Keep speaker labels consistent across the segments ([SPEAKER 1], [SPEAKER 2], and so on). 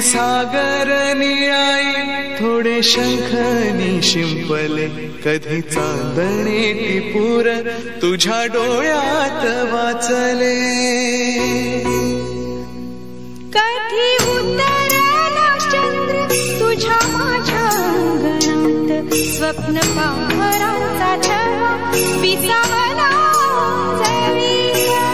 [SPEAKER 1] सागर निळाई थोडे शंखनी शिंपले, कधी चांदणे टिपूर तुझ्या डोळ्यात वाचले.
[SPEAKER 2] कधी उतरला चंद्र तुझ्या माझ्या अंगणात, स्वप्न पाहराचा छवा विसावला जळीला.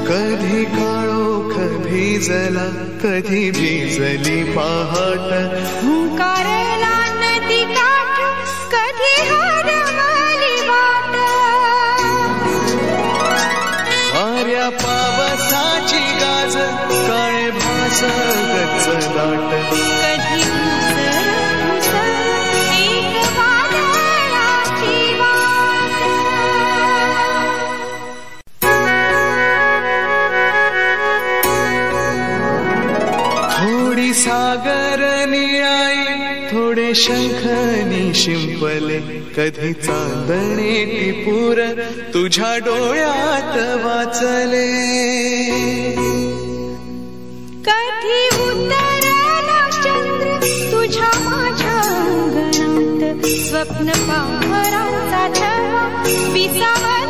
[SPEAKER 1] कधी काळोख भिजला, कधी भिजली पहाट,
[SPEAKER 2] हुंकारला नदी काठ, कधी हरवली वाट.
[SPEAKER 1] वाऱ्या पावसाची गाज, काळे भास गच्च दाट,
[SPEAKER 2] कधी मुसळ मुसळ एक वादळाची वाट.
[SPEAKER 1] थोडी सागर निळाई थोडे शंखनी शिंपले, कधी चांदणे टिपूर तुझ्या डोळ्यात वाचले.
[SPEAKER 2] कधी उतरला चंद्र तुझ्या माझ्या अंगणात, स्वप्न पाहराचा छवा विसावला